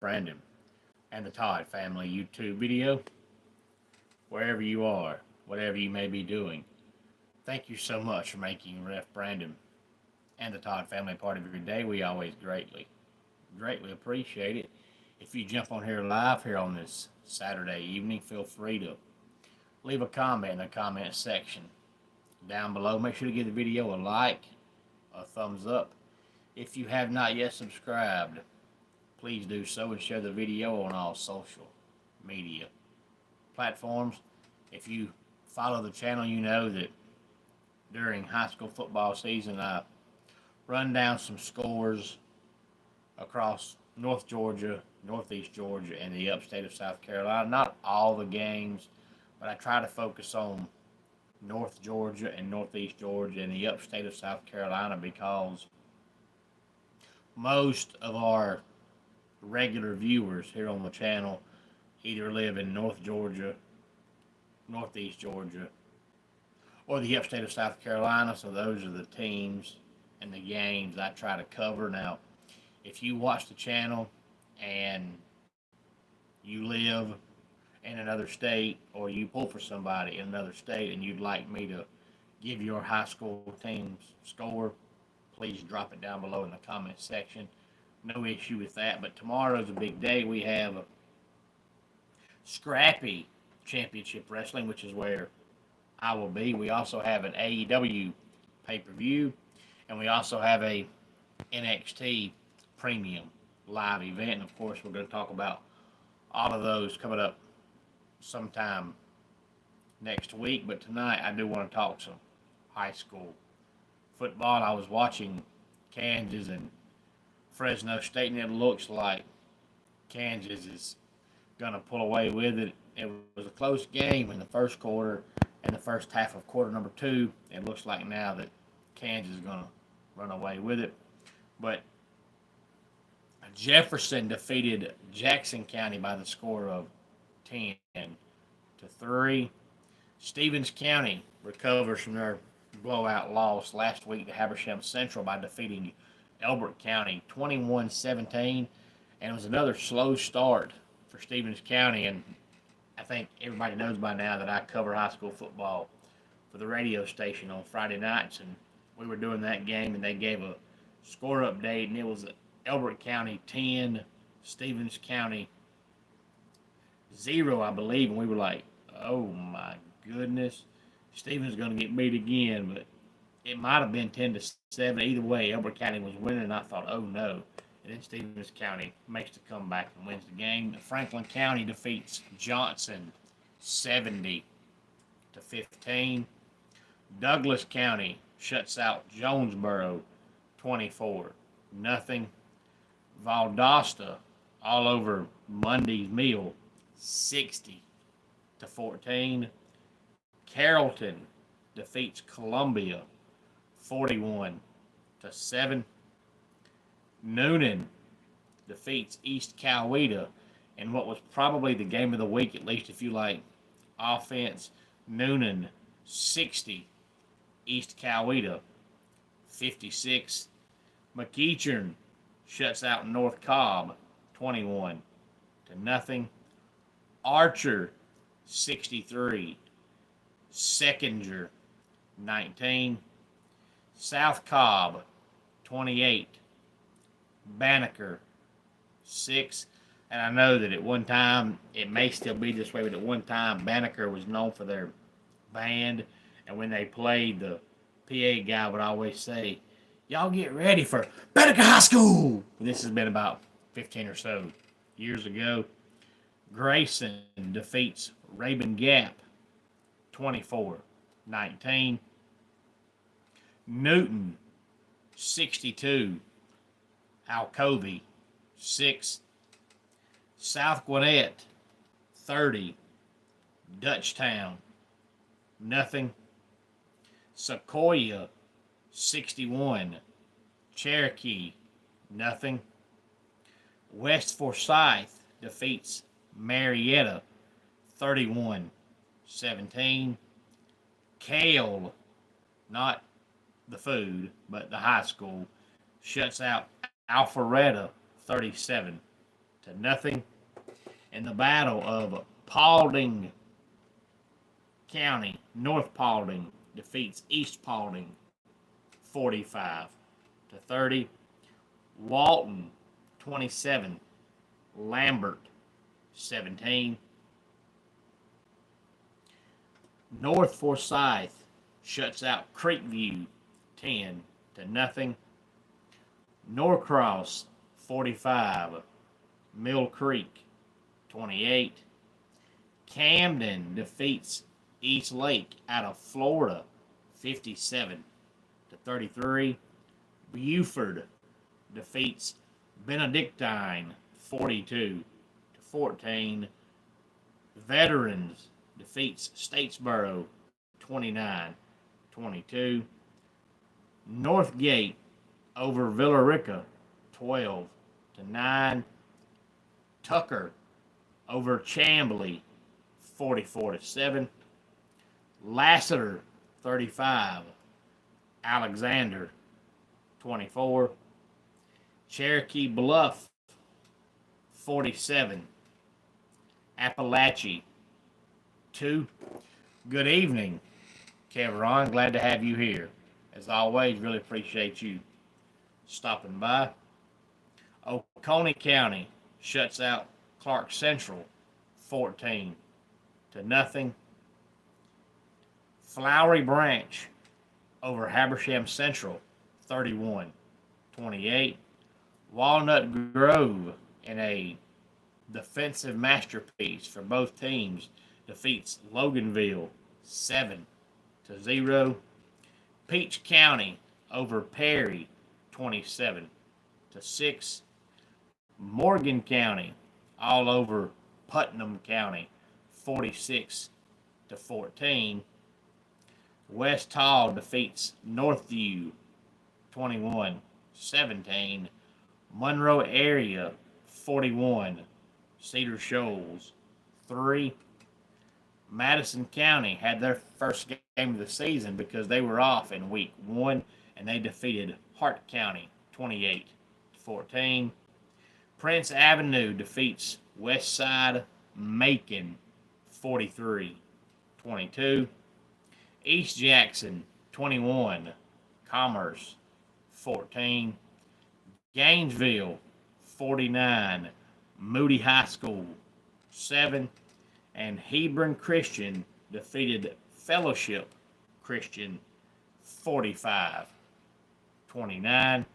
Brandon and the Todd Family YouTube video. Wherever you are, whatever you may be doing, thank you so much for making Ref Brandon and the Todd Family part of your day. We always greatly appreciate it. If you jump on here live here on this Saturday evening, feel free to leave a comment in the comment section down below. Make sure to give the video a like, a thumbs up. If you have not yet subscribed, please do so and share the video on all social media platforms. If you follow the channel, you know that during high school football season, I run down some scores across North Georgia, Northeast Georgia, and the upstate of South Carolina. Not all the games, but I try to focus on North Georgia and Northeast Georgia and the upstate of South Carolina because most of our regular viewers here on the channel either live in North Georgia, Northeast Georgia, or the upstate of South Carolina. So those are the teams and the games I try to cover. Now, if you watch the channel and you live in another state, or you pull for somebody in another state and you'd like me to give your high school team's score, please drop it down below in the comment section. No issue with that. But tomorrow's a big day. We have a Scrappy Championship Wrestling, which is where I will be. We also have an AEW pay-per-view, and we also have a NXT Premium live event. And of course, we're going to talk about all of those coming up sometime next week. But tonight, I do want to talk some high school football. I was watching Kansas and Fresno State, and it looks like Kansas is going to pull away with it. It was a close game in the first quarter and the first half of quarter number 2. It looks like now that Kansas is going to run away with it. But Jefferson defeated Jackson County by the score of 10-3. Stevens County recovers from their blowout loss last week to Habersham Central by defeating Elbert County 21-17, and it was another slow start for Stevens County. And I think everybody knows by now that I cover high school football for the radio station on Friday nights, and we were doing that game, and they gave a score update, and it was Elbert County 10, Stevens County 0, I believe, and we were like, oh my goodness, Stevens is going to get beat again. But it might have been 10-7. Either way, Elbert County was winning, and I thought, oh no. And then Stevens County makes the comeback and wins the game. Franklin County defeats Johnson 70-15. Douglas County shuts out Jonesboro 24-0. Valdosta all over Monday's meal 60-14. Carrollton defeats Columbia 41-7. Noonan defeats East Coweta in what was probably the game of the week, at least if you like offense. Noonan 60, East Coweta 56. McEachern shuts out North Cobb 21-0. Archer 63, Seckinger 19. South Cobb 28, Banneker 6. And I know that at one time, it may still be this way, but at one time, Banneker was known for their band. And when they played, the PA guy would always say, y'all get ready for Banneker High School. And this has been about 15 or so years ago. Grayson defeats Rabun Gap 24-19. Newton 62, Alcovey 6. South Gwinnett 30, Dutchtown 0. Sequoia 61, Cherokee 0. West Forsyth defeats Marietta 31-17. Cale, not the food, but the high school, shuts out Alpharetta 37-0. to nothing. In the Battle of Paulding County, North Paulding defeats East Paulding 45 to 30. Walton 27, Lambert 17. North Forsyth shuts out Creekview 10 to nothing. Norcross 45, Mill Creek 28. Camden defeats East Lake out of Florida 57 to 33. Buford defeats Benedictine 42 to 14. Veterans defeats Statesboro 29-22. Northgate over Villarica 12 to 9. Tucker over Chambly 44 to 7. Lassiter 35, Alexander 24. Cherokee Bluff 47, Appalachia 2. Good evening, Kevron. Glad to have you here. As always, really appreciate you stopping by. Oconee County shuts out Clark Central 14 to nothing. Flowery Branch over Habersham Central 31-28. Walnut Grove, in a defensive masterpiece for both teams, defeats Loganville 7-0. Peach County over Perry 27-6. Morgan County all over Putnam County 46-14. West Hall defeats Northview 21-17. Monroe area 41, Cedar Shoals 3. Madison County had their first game of the season because they were off in week 1, and they defeated Hart County 28-14. Prince Avenue defeats Westside Macon 43-22. East Jackson 21, Commerce 14. Gainesville 49, Moody High School 7. And Hebron Christian defeated Fellowship Christian 45-29.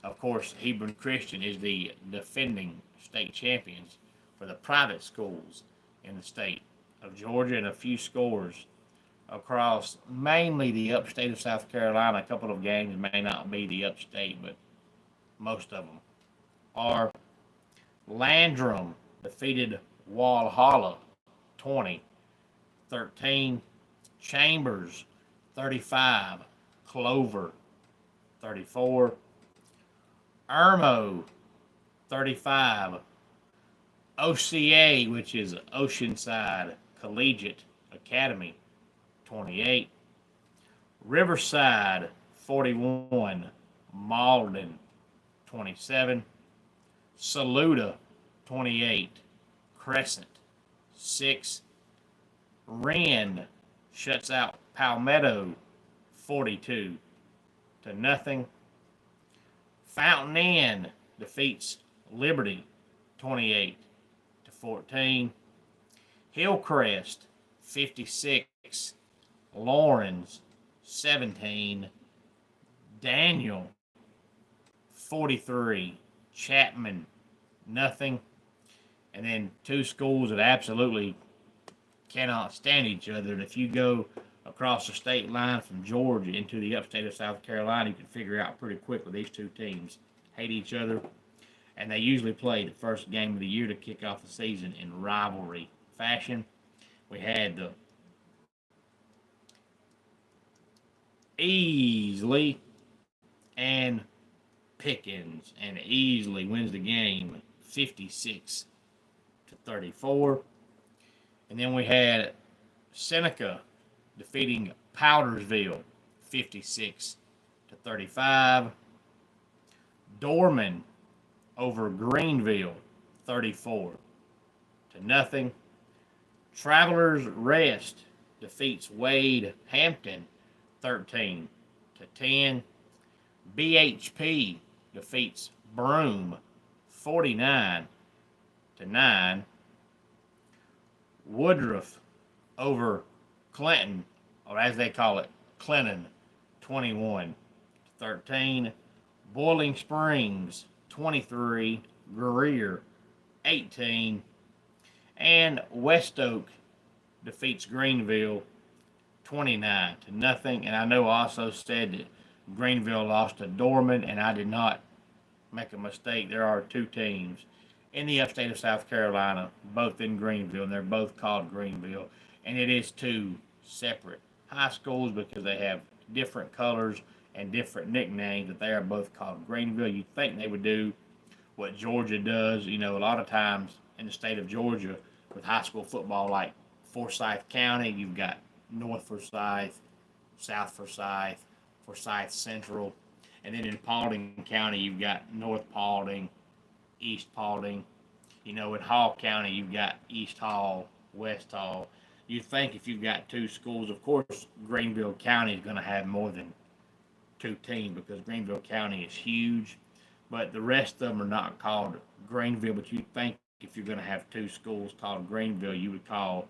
Of course, Hebron Christian is the defending state champions for the private schools in the state of Georgia, and a few scores across mainly the upstate of South Carolina. A couple of games may not be the upstate, but most of them are. Landrum defeated Walhalla 20-13. Chambers 35, Clover 34. Irmo 35. OCA, which is Oceanside Collegiate Academy 28. Riverside 41, Malden 27. Saluda 28, Crescent 6. Wren shuts out Palmetto 42-0. Fountain Inn defeats Liberty 28-14. Hillcrest 56, Lawrence 17. Daniel 43, Chapman nothing. And then two schools that absolutely cannot stand each other. And if you go across the state line from Georgia into the upstate of South Carolina, you can figure out pretty quickly these two teams hate each other. And they usually play the first game of the year to kick off the season in rivalry fashion. We had the Easley and Pickens, and Easley wins the game 56-34. And then we had Seneca defeating Powdersville 56-35. Dorman over Greenville 34-0. Travelers Rest defeats Wade Hampton 13-10. BHP defeats Broome 49-9. Woodruff over Clinton, or as they call it, Clinton, 21-13. Boiling Springs 23, Greer 18, and West Oak defeats Greenville 29-0. And I know I also said that Greenville lost to Dorman, and I did not make a mistake. There are two teams in the upstate of South Carolina, both in Greenville, and they're both called Greenville. And it is two separate high schools because they have different colors and different nicknames, that they are both called Greenville. You'd think they would do what Georgia does. You know, a lot of times in the state of Georgia with high school football, like Forsyth County, you've got North Forsyth, South Forsyth, Forsyth Central, and then in Paulding County, you've got North Paulding, East Paulding. You know, in Hall County, you've got East Hall, West Hall. You think if you've got two schools, of course, Greenville County is going to have more than two teams because Greenville County is huge, but the rest of them are not called Greenville. But you think if you're going to have two schools called Greenville, you would call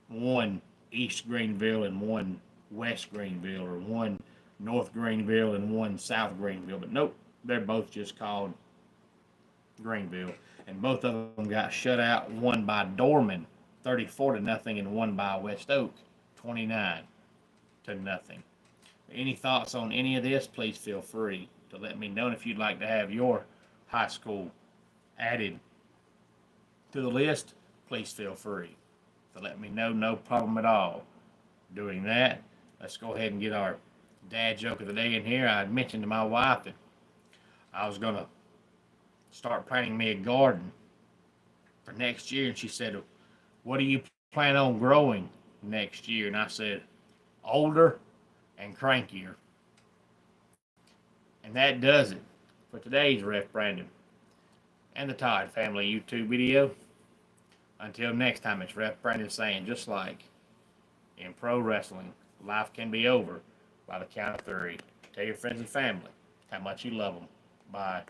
one East Greenville and one West Greenville, or one North Greenville and one South Greenville. But nope, they're both just called Greenville. And both of them got shut out, one by Dorman 34-0, and one by West Oak 29-0. Any thoughts on any of this, please feel free to let me know. And if you'd like to have your high school added to the list, please feel free to let me know. No problem at all doing that. Let's go ahead and get our dad joke of the day in here. I had mentioned to my wife that I was going to start planting me a garden for next year, and she said, "What do you plan on growing next year?" And I said, "Older and crankier." And that does it for today's Ref Brandon and the Todd Family YouTube video. Until next time, it's Ref Brandon saying, just like in pro wrestling, life can be over by the count of three. Tell your friends and family how much you love them. Bye.